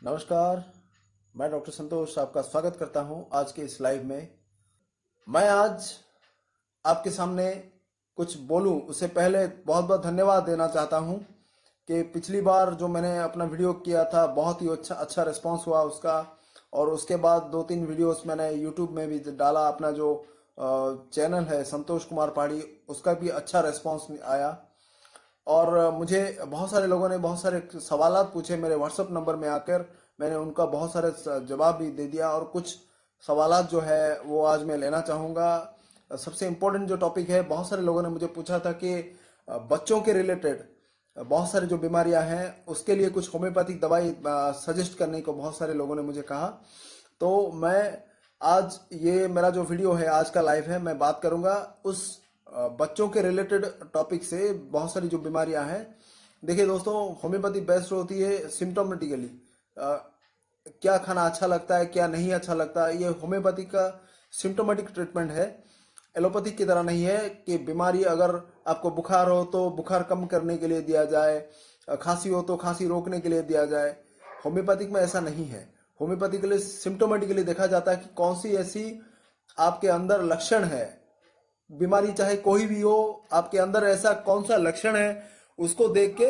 नमस्कार। मैं डॉक्टर संतोष आपका स्वागत करता हूं आज के इस लाइव में। मैं आज आपके सामने कुछ बोलूं उससे पहले बहुत बहुत धन्यवाद देना चाहता हूं कि पिछली बार जो मैंने अपना वीडियो किया था बहुत ही अच्छा अच्छा रिस्पांस हुआ उसका। और उसके बाद दो तीन वीडियोस मैंने यूट्यूब में भी डाला। अपना जो चैनल है संतोष कुमार पहाड़ी, उसका भी अच्छा रिस्पांस आया। और मुझे बहुत सारे लोगों ने बहुत सारे सवालात पूछे मेरे व्हाट्सएप नंबर में आकर। मैंने उनका बहुत सारे जवाब भी दे दिया। और कुछ सवालात जो है वो आज मैं लेना चाहूँगा। सबसे इम्पोर्टेंट जो टॉपिक है, बहुत सारे लोगों ने मुझे पूछा था कि बच्चों के रिलेटेड बहुत सारी जो बीमारियां हैं उसके लिए कुछ होम्योपैथिक दवाई सजेस्ट करने को बहुत सारे लोगों ने मुझे कहा। तो मैं आज ये मेरा जो वीडियो है आज का लाइव है, मैं बात करूंगा उस बच्चों के रिलेटेड टॉपिक से। बहुत सारी जो बीमारियां हैं, देखिए दोस्तों, होम्योपैथी बेस्ट होती है सिम्टोमेटिकली। क्या खाना अच्छा लगता है, क्या नहीं अच्छा लगता है, ये होम्योपैथी का सिम्टोमेटिक ट्रीटमेंट है। एलोपैथिक की तरह नहीं है कि बीमारी अगर आपको बुखार हो तो बुखार कम करने के लिए दिया जाए, खांसी हो तो खांसी रोकने के लिए दिया जाए। होम्योपैथिक में ऐसा नहीं है। होम्योपैथिकली सिम्टोमेटिकली देखा जाता है कि कौन सी ऐसी आपके अंदर लक्षण है, बीमारी चाहे कोई भी हो, आपके अंदर ऐसा कौन सा लक्षण है उसको देख के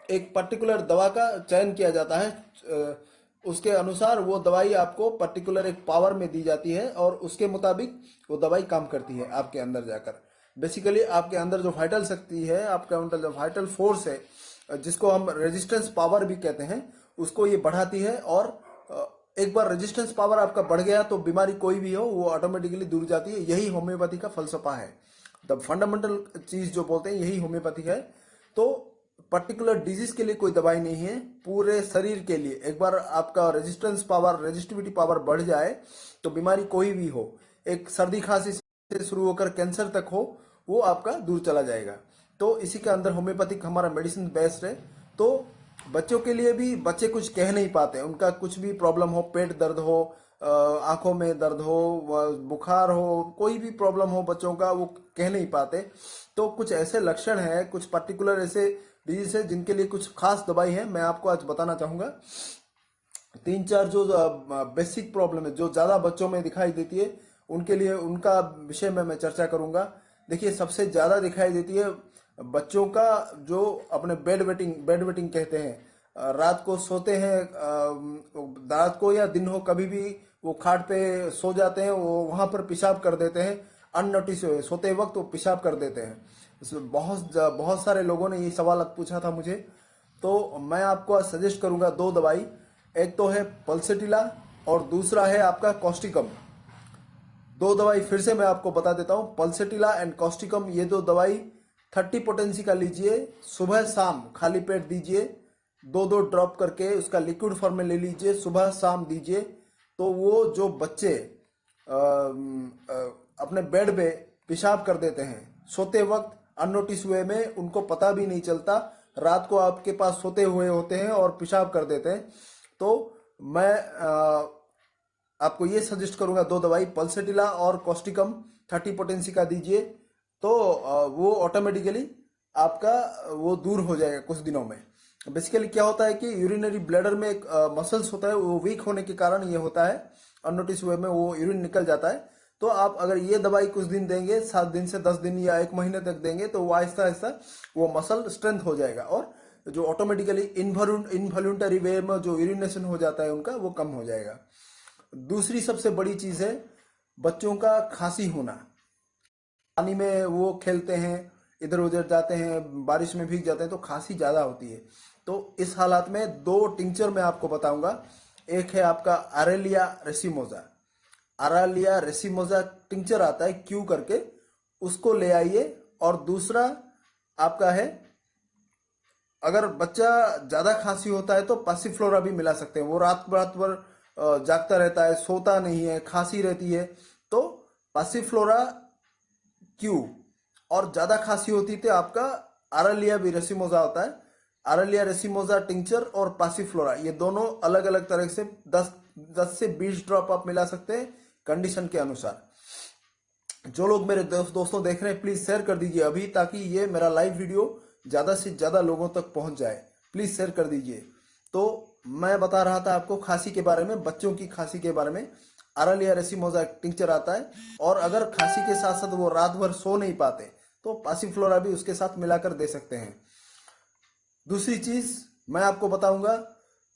एक पर्टिकुलर दवा का चयन किया जाता है। उसके अनुसार वो दवाई आपको पर्टिकुलर एक पावर में दी जाती है और उसके मुताबिक वो दवाई काम करती है आपके अंदर जाकर। बेसिकली आपके अंदर जो वाइटल शक्ति है, आपके अंदर जो वाइटल फोर्स है, जिसको हम रेजिस्टेंस पावर भी कहते हैं, उसको ये बढ़ाती है। और एक बार रेजिस्टेंस पावर आपका बढ़ गया तो बीमारी कोई भी हो वो ऑटोमेटिकली दूर जाती है। यही होम्योपैथी का फलसफा है। द फंडामेंटल चीज जो बोलते हैं यही होम्योपैथी है। तो पर्टिकुलर डिजीज के लिए कोई दवाई नहीं है, पूरे शरीर के लिए। एक बार आपका रेजिस्टेंस पावर, रेजिस्टिविटी पावर बढ़ जाए तो बीमारी कोई भी हो, एक सर्दी खांसी से शुरू होकर कैंसर तक हो, वो आपका दूर चला जाएगा। तो इसी के अंदर होम्योपैथिक हमारा मेडिसिन बेस्ट है। तो बच्चों के लिए भी, बच्चे कुछ कह नहीं पाते, उनका कुछ भी प्रॉब्लम हो, पेट दर्द हो, आंखों में दर्द हो, बुखार हो, कोई भी प्रॉब्लम हो बच्चों का, वो कह नहीं पाते। तो कुछ ऐसे लक्षण हैं, कुछ पर्टिकुलर ऐसे डिजीज है जिनके लिए कुछ खास दवाई है, मैं आपको आज बताना चाहूंगा। तीन चार जो बेसिक प्रॉब्लम है जो ज्यादा बच्चों में दिखाई देती है, उनके लिए उनका विषय में मैं चर्चा करूंगा। देखिए, सबसे ज्यादा दिखाई देती है बच्चों का जो अपने बेड वेटिंग कहते हैं। रात को सोते हैं, रात को या दिन हो कभी भी वो खाट पे सो जाते हैं, वो वहां पर पेशाब कर देते हैं अननोटिस हुए, सोते वक्त वो पेशाब कर देते हैं। इसमें बहुत बहुत सारे लोगों ने ये सवाल पूछा था मुझे। तो मैं आपको आज सजेस्ट करूंगा दो दवाई। एक तो है पल्सेटिला और दूसरा है आपका कॉस्टिकम। दो दवाई फिर से मैं आपको बता देता हूं, पल्सेटिला एंड कॉस्टिकम। ये दो दवाई 30 पोटेंसी का लीजिए, सुबह शाम खाली पेट दीजिए। दो दो ड्रॉप करके उसका लिक्विड फॉर्म में ले लीजिए, सुबह शाम दीजिए। तो वो जो बच्चे अपने बेड पे पेशाब कर देते हैं सोते वक्त अननोटिस वे में, उनको पता भी नहीं चलता, रात को आपके पास सोते हुए होते हैं और पेशाब कर देते हैं। तो मैं आपको ये सजेस्ट करूंगा दो दवाई, पल्सेटिला और कॉस्टिकम। 30 पोटेंसी का दीजिए तो वो ऑटोमेटिकली आपका वो दूर हो जाएगा कुछ दिनों में। बेसिकली क्या होता है कि यूरिनरी ब्लैडर में एक मसल्स होता है, वो वीक होने के कारण ये होता है, अननोटिस वे में वो यूरिन निकल जाता है। तो आप अगर ये दवाई कुछ दिन देंगे, 7 दिन से 10 दिन या 1 महीने तक देंगे, तो वो आहिस्ता आहिस्ता वो मसल स्ट्रेंथ हो जाएगा और जो ऑटोमेटिकली इनवॉल्यूंटरी वे में जो यूरिनेशन हो जाता है उनका, वो कम हो जाएगा। दूसरी सबसे बड़ी चीज है बच्चों का खांसी होना। पानी में वो खेलते हैं, इधर उधर जाते हैं, बारिश में भीग जाते हैं, तो खांसी ज्यादा होती है। तो इस हालात में दो टिंचर मैं आपको बताऊंगा। एक है आपका अरेलिया रेसिमोजा। अरेलिया रेसिमोजा टिंचर आता है क्यू करके, उसको ले आइए। और दूसरा आपका है, अगर बच्चा ज्यादा खांसी होता है तो पासिफ्लोरा भी मिला सकते हैं। वो रात रात भर जागता रहता है, सोता नहीं है, खांसी रहती है, तो पासिफ्लोरा क्यू। और ज्यादा खांसी होती थी आपका आरलिया भी रेसिमोजा होता है। आरलिया रेसिमोजा टिंचर और पासिफ्लोरा, ये दोनों अलग अलग तरह से 10 से 20 ड्रॉप आप मिला सकते हैं कंडीशन के अनुसार। जो लोग मेरे दोस्तों देख रहे हैं, प्लीज शेयर कर दीजिए अभी, ताकि ये मेरा लाइव वीडियो ज्यादा से ज्यादा लोगों तक पहुंच जाए। प्लीज शेयर कर दीजिए। तो मैं बता रहा था आपको खांसी के बारे में, बच्चों की खांसी के बारे में। अरलिया रेसिमोसा टिंचर आता है, और अगर खांसी के साथ साथ वो रात भर सो नहीं पाते तो पासीफ्लोरा भी उसके साथ मिलाकर दे सकते हैं। दूसरी चीज मैं आपको बताऊंगा,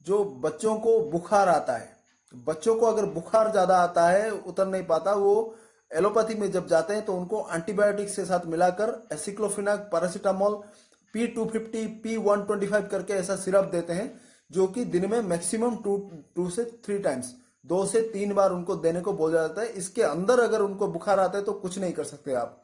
जो बच्चों को बुखार आता है, बच्चों को अगर बुखार ज्यादा आता है, उतर नहीं पाता, वो एलोपैथी में जब जाते हैं तो उनको एंटीबायोटिक्स के साथ मिलाकर एसिक्लोफिनाक, पैरासीटामोल, P250, P125 करके ऐसा सिरप देते हैं, जो कि दिन में मैक्सिमम टू से 3 टाइम्स, 2 से 3 बार उनको देने को बोला जाता है। इसके अंदर अगर उनको बुखार आता है तो कुछ नहीं कर सकते आप।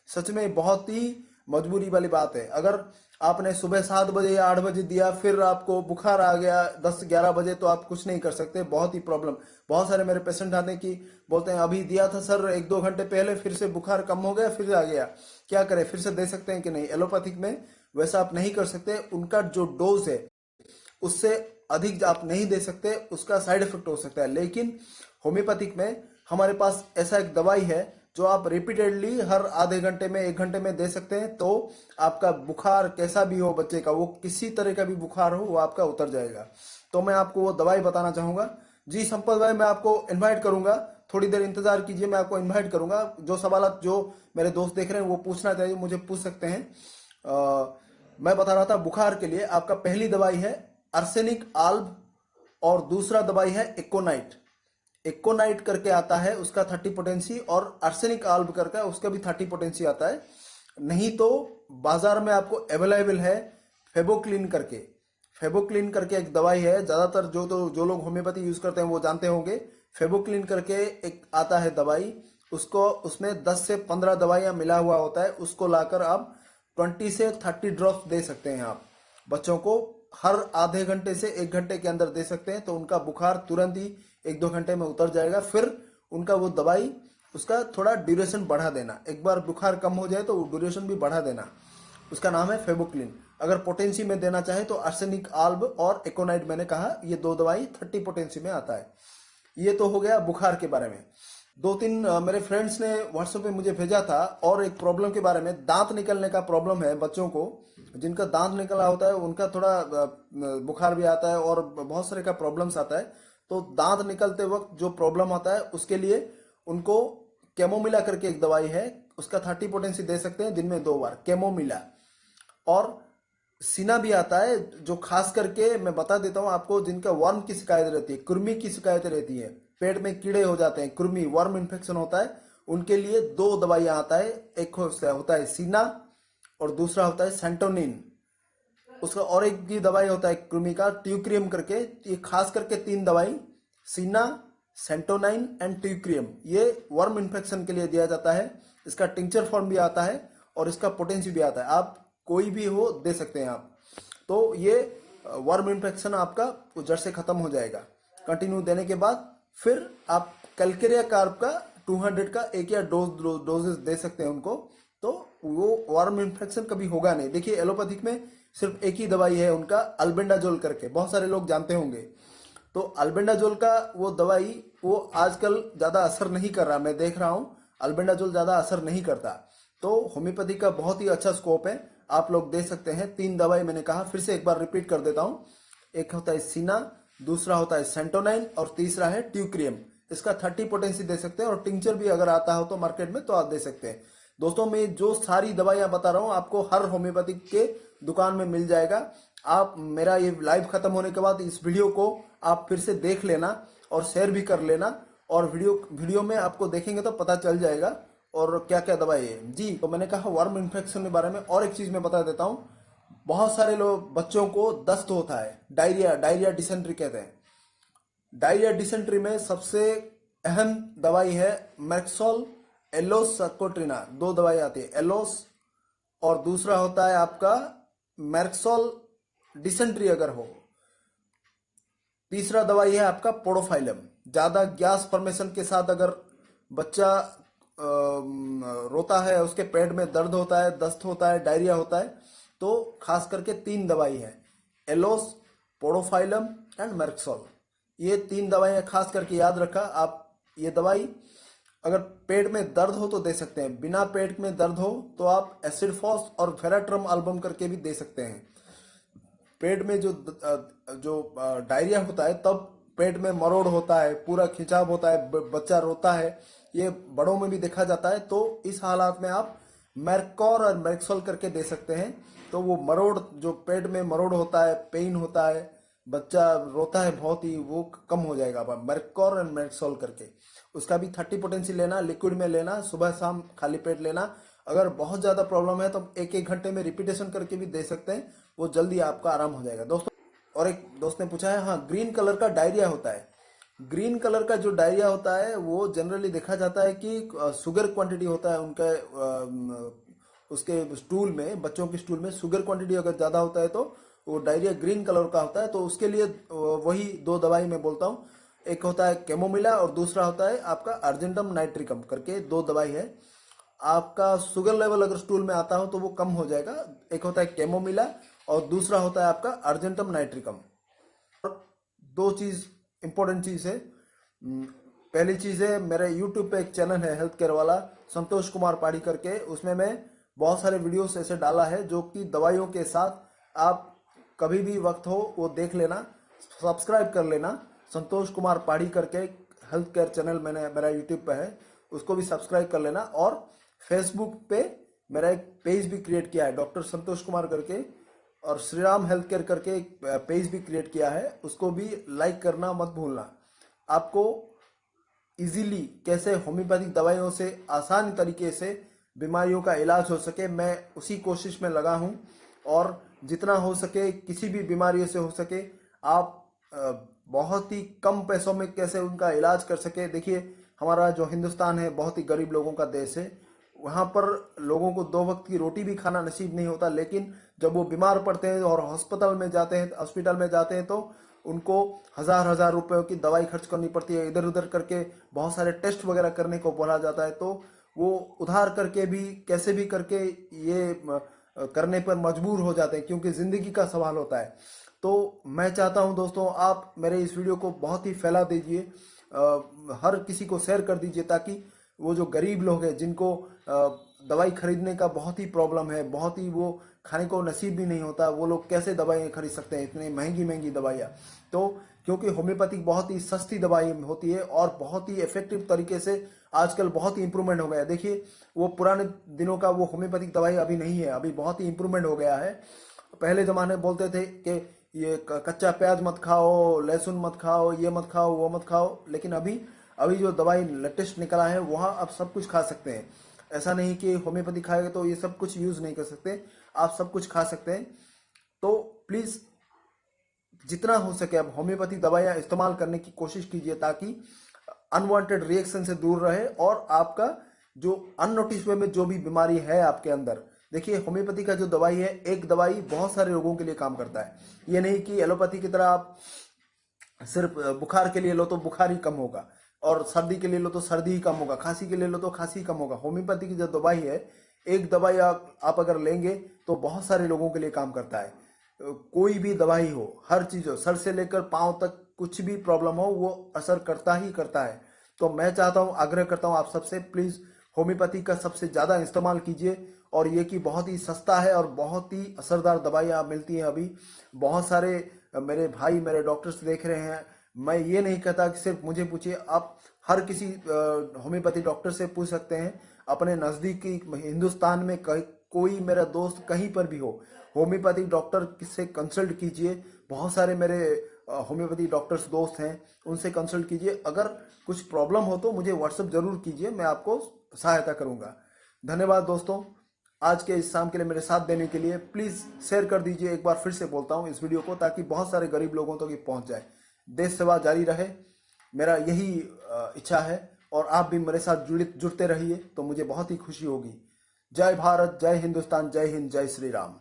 सच में बहुत ही मजबूरी वाली बात है। अगर आपने सुबह 7 बजे या 8 बजे दिया, फिर आपको बुखार आ गया 10-11 बजे, तो आप कुछ नहीं कर सकते, बहुत ही प्रॉब्लम। बहुत सारे मेरे पेशेंट आते हैं कि बोलते हैं अभी दिया था सर 1-2 घंटे पहले, फिर से बुखार कम हो गया, फिर आ गया, क्या करें, फिर से दे सकते हैं कि नहीं? एलोपैथिक में वैसा आप नहीं कर सकते। उनका जो डोज है उससे अधिक आप नहीं दे सकते, उसका साइड इफेक्ट हो सकता है। लेकिन होम्योपैथिक में हमारे पास ऐसा एक दवाई है जो आप रिपीटेडली हर आधे घंटे में, 1 घंटे में दे सकते हैं, तो आपका बुखार कैसा भी हो बच्चे का, वो किसी तरह का भी बुखार हो, वो आपका उतर जाएगा। तो मैं आपको वो दवाई बताना चाहूंगा। जी संपत भाई, मैं आपको इनवाइट करूंगा, थोड़ी देर इंतजार कीजिए, मैं आपको इनवाइट करूंगा। जो सवाल जो मेरे दोस्त देख रहे हैं वो पूछना चाहिए, मुझे पूछ सकते हैं। मैं बता रहा था बुखार के लिए आपका पहली दवाई है आर्सेनिक आल्ब, और दूसरा दवाई है एक्कोनाइट। एक्कोनाइट करके आता है, उसका 30 पोटेंसी, और आर्सेनिक आल्ब करके उसका भी 30 पोटेंसी आता है। नहीं तो बाजार में आपको अवेलेबल है फेबोक्लिन करके। फेबोक्लिन करके एक दवाई है, ज्यादातर जो लोग होम्योपैथी यूज करते हैं वो जानते होंगे। फेबोक्लिन करके एक आता है दवाई, उसको उसमें 10 से 15 दवाइयां मिला हुआ होता है, उसको लाकर आप 20 से 30 ड्रॉप्स दे सकते हैं आप बच्चों को। हर आधे घंटे से 1 घंटे के अंदर दे सकते हैं, तो उनका बुखार तुरंत ही 1-2 घंटे में उतर जाएगा। फिर उनका वो दवाई, उसका थोड़ा ड्यूरेशन बढ़ा देना, एक बार बुखार कम हो जाए तो वो ड्यूरेशन भी बढ़ा देना। उसका नाम है फेबोक्लिन। अगर पोटेंसी में देना चाहे तो आर्सेनिक आल्ब और एकोनाइट, मैंने कहा ये दो दवाई 30 पोटेंसी में आता है। ये तो हो गया बुखार के बारे में। 2-3 मेरे फ्रेंड्स ने व्हाट्सएप पे मुझे भेजा था, और एक प्रॉब्लम के बारे में, दांत निकलने का प्रॉब्लम है बच्चों को। जिनका दांत निकला होता है उनका थोड़ा बुखार भी आता है, और बहुत सारे का प्रॉब्लम्स आता है। तो दांत निकलते वक्त जो प्रॉब्लम आता है उसके लिए उनको कैमोमिला करके एक दवाई है, उसका 30 पोटेंसी दे सकते हैं दिन में 2 बार, कैमोमिला। और सीना भी आता है, जो खास करके मैं बता देता हूं आपको, जिनका वर्म की शिकायत रहती है, कृमि की शिकायत रहती है, पेट में कीड़े हो जाते हैं, कृमि वर्म इन्फेक्शन होता है, उनके लिए 2 दवाइयां आता है। एक होता है सीना, और दूसरा होता है सेंटोनिन। उसका और एक भी दवाई होता है कृमि का, ट्यूक्रियम करके। ये खास करके 3 दवाई, सीना, सेंटोनाइन एंड ट्यूक्रियम, ये वर्म इन्फेक्शन के लिए दिया जाता है। इसका टिंचर फॉर्म भी आता है, और इसका पोटेंसी भी आता है, आप कोई भी हो दे सकते हैं आप। तो ये वर्म इन्फेक्शन आपका जड़ से खत्म हो जाएगा कंटिन्यू देने के बाद। फिर आप कैलकेरिया कार्ब का 200 का एक या डोजेस दे सकते हैं उनको, तो वो वर्म इन्फेक्शन कभी होगा नहीं। देखिए एलोपैथिक में सिर्फ एक ही दवाई है उनका, अल्बेंडाजोल करके, बहुत सारे लोग जानते होंगे। तो अल्बेंडाजोल का वो दवाई, वो आजकल ज्यादा असर नहीं कर रहा, मैं देख रहा हूं अल्बेंडाजोल ज्यादा असर नहीं करता। तो होम्योपैथी का बहुत ही अच्छा स्कोप है, आप लोग दे सकते हैं। 3 दवाई मैंने कहा, फिर से एक बार रिपीट कर देता हूं। एक होता है सीना, दूसरा होता है सेंटोनाइन, और तीसरा है ट्यूक्रियम। इसका 30 पोटेंसी दे सकते हैं, और टिंचर भी अगर आता हो तो मार्केट में तो आप दे सकते हैं। दोस्तों, मैं जो सारी दवाइयां बता रहा हूं आपको हर होम्योपैथिक के दुकान में मिल जाएगा। आप मेरा ये लाइव खत्म होने के बाद इस वीडियो को आप फिर से देख लेना, और शेयर भी कर लेना, और वीडियो में आपको देखेंगे तो पता चल जाएगा और क्या क्या दवाई है। जी, तो मैंने कहा वर्म इन्फेक्शन के बारे में, और एक चीज मैं बता देता हूं। बहुत सारे लोग, बच्चों को दस्त होता है, डायरिया, डायरिया डिसेंट्री कहते हैं। डायरिया डिसेंट्री में सबसे अहम दवाई है मैक्सोल, एलोस, सर्कोट्रिना। 2 दवाई आती है, एलोस, और दूसरा होता है आपका मैक्सोल डिसेंट्री अगर हो। तीसरा दवाई है आपका पोडोफाइलम। ज्यादा गैस फॉर्मेशन के साथ अगर बच्चा रोता है, उसके पेट में दर्द होता है, दस्त होता है, डायरिया होता है, तो खास करके 3 दवाई है, एलोस, पोडोफाइलम एंड मैक्सोल। ये 3 दवाइयां खास करके याद रखा आप। ये दवाई अगर पेट में दर्द हो तो दे सकते हैं, बिना पेट में दर्द हो तो आप एसिडफॉस और फेराट्रम अल्बम करके भी दे सकते हैं। पेट में जो डायरिया होता है तब पेट में मरोड़ होता है, पूरा खिंचाव होता है, बच्चा रोता है, ये बड़ों में भी देखा जाता है। तो इस हालात में आप मैरकॉर और मैरक्सोल करके दे सकते हैं। तो वो मरोड़, जो पेट में मरोड़ होता है, पेन होता है, बच्चा रोता है बहुत ही, वो कम हो जाएगा। आप मैरकॉर एंड मैरक्सोल करके उसका भी 30 पोटेंसी लेना, लिक्विड में लेना, सुबह शाम खाली पेट लेना। अगर बहुत ज़्यादा प्रॉब्लम है तो 1-1 घंटे में रिपीटेशन करके भी दे सकते हैं, वो जल्दी आपका आराम हो जाएगा दोस्तों। और एक दोस्त ने पूछा है, हाँ ग्रीन कलर का डायरिया होता है। ग्रीन कलर का जो डायरिया होता है वो जनरली देखा जाता है कि शुगर क्वांटिटी होता है उनका, उसके स्टूल में, बच्चों के स्टूल में शुगर क्वांटिटी अगर ज़्यादा होता है तो वो डायरिया ग्रीन कलर का होता है। तो उसके लिए वही 2 दवाई मैं बोलता हूँ, एक होता है कैमोमिला और दूसरा होता है आपका अर्जेंटम नाइट्रिकम करके 2 दवाई है। आपका शुगर लेवल अगर स्टूल में आता हो तो वो कम हो जाएगा। एक होता है कैमोमिला और दूसरा होता है आपका अर्जेंटम नाइट्रिकम। और 2 चीज़ इंपॉर्टेंट चीज़ है। पहली चीज़ है, मेरे यूट्यूब पे एक चैनल है हेल्थ केयर वाला, संतोष कुमार पाड़ी करके, उसमें मैं बहुत सारे वीडियोस ऐसे डाला है जो कि दवाइयों के साथ आप कभी भी वक्त हो वो देख लेना, सब्सक्राइब कर लेना। संतोष कुमार पाड़ी करके हेल्थ केयर चैनल मेरा यूट्यूब पे है, उसको भी सब्सक्राइब कर लेना। और फेसबुक पे मेरा एक पेज भी क्रिएट किया है, डॉक्टर संतोष कुमार करके, और श्री राम हेल्थ केयर करके एक पेज भी क्रिएट किया है, उसको भी लाइक करना मत भूलना। आपको इजीली कैसे होम्योपैथिक दवाइयों से आसान तरीके से बीमारियों का इलाज हो सके, मैं उसी कोशिश में लगा हूं। और जितना हो सके किसी भी बीमारियों से हो सके आप बहुत ही कम पैसों में कैसे उनका इलाज कर सके। देखिए हमारा जो हिंदुस्तान है बहुत ही गरीब लोगों का देश है, वहाँ पर लोगों को 2 वक्त की रोटी भी खाना नसीब नहीं होता, लेकिन जब वो बीमार पड़ते हैं और हॉस्पिटल में जाते हैं तो उनको हजार रुपयों की दवाई खर्च करनी पड़ती है, इधर उधर करके बहुत सारे टेस्ट वगैरह करने को बोला जाता है। तो वो उधार करके भी कैसे भी करके ये करने पर मजबूर हो जाते हैं, क्योंकि जिंदगी का सवाल होता है। तो मैं चाहता हूं दोस्तों आप मेरे इस वीडियो को बहुत ही फैला दीजिए, हर किसी को शेयर कर दीजिए, ताकि वो जो गरीब लोग हैं जिनको दवाई खरीदने का बहुत ही प्रॉब्लम है, बहुत ही वो खाने को नसीब भी नहीं होता, वो लोग कैसे दवाइयाँ खरीद सकते हैं, इतनी महंगी महंगी दवाइयाँ। तो क्योंकि होम्योपैथिक बहुत ही सस्ती दवाई होती है और बहुत ही इफेक्टिव तरीके से आजकल बहुत ही इंप्रूवमेंट हो गया है। देखिए वो पुराने दिनों का वो होम्योपैथिक दवाई अभी नहीं है, अभी बहुत ही इंप्रूवमेंट हो गया है। पहले जमाने में बोलते थे कि ये कच्चा प्याज मत खाओ, लहसुन मत खाओ, ये मत खाओ, वो मत खाओ, लेकिन अभी अभी जो दवाई लेटेस्ट निकला है वहाँ आप सब कुछ खा सकते हैं। ऐसा नहीं कि होम्योपैथी खाएंगे तो ये सब कुछ यूज नहीं कर सकते, आप सब कुछ खा सकते हैं। तो प्लीज जितना हो सके आप होम्योपैथी दवाइयाँ इस्तेमाल करने की कोशिश कीजिए, ताकि अनवांटेड रिएक्शन से दूर रहे और आपका जो अननोटिस वे में जो भी बीमारी है आपके अंदर। देखिए होम्योपैथी का जो दवाई है, एक दवाई बहुत सारे रोगों के लिए काम करता है। ये नहीं कि एलोपैथी की तरह आप सिर्फ बुखार के लिए लो तो बुखार ही कम होगा, और सर्दी के लिए लो तो सर्दी ही कम होगा, खांसी के लिए लो तो खांसी ही कम होगा। होम्योपैथी की जो दवाई है, एक दवाई आप अगर लेंगे तो बहुत सारे लोगों के लिए काम करता है। कोई भी दवाई हो, हर चीज हो, सर से लेकर पांव तक कुछ भी प्रॉब्लम हो वो असर करता ही करता है। तो मैं चाहता हूं, आग्रह करता हूं आप सबसे, प्लीज होम्योपैथी का सबसे ज्यादा इस्तेमाल कीजिए। और ये कि बहुत ही सस्ता है और बहुत ही असरदार दवाइयाँ मिलती हैं अभी। बहुत सारे मेरे भाई मेरे डॉक्टर्स देख रहे हैं। मैं ये नहीं कहता कि सिर्फ मुझे पूछिए, आप हर किसी होम्योपैथी डॉक्टर से पूछ सकते हैं। अपने नज़दीकी हिंदुस्तान में कोई मेरा दोस्त कहीं पर भी हो, होम्योपैथिक डॉक्टर से कंसल्ट कीजिए। बहुत सारे मेरे होम्योपैथी डॉक्टर्स दोस्त हैं, उनसे कंसल्ट कीजिए। अगर कुछ प्रॉब्लम हो तो मुझे व्हाट्सएप जरूर कीजिए, मैं आपको सहायता करूंगा। धन्यवाद दोस्तों, आज के इस शाम के लिए मेरे साथ देने के लिए। प्लीज शेयर कर दीजिए, एक बार फिर से बोलता हूं इस वीडियो को, ताकि बहुत सारे गरीब लोगों तक ये पहुंच जाए। देश सेवा जारी रहे, मेरा यही इच्छा है। और आप भी मेरे साथ जुड़ते रहिए तो मुझे बहुत ही खुशी होगी। जय भारत, जय हिंदुस्तान, जय हिंद, जय श्री राम।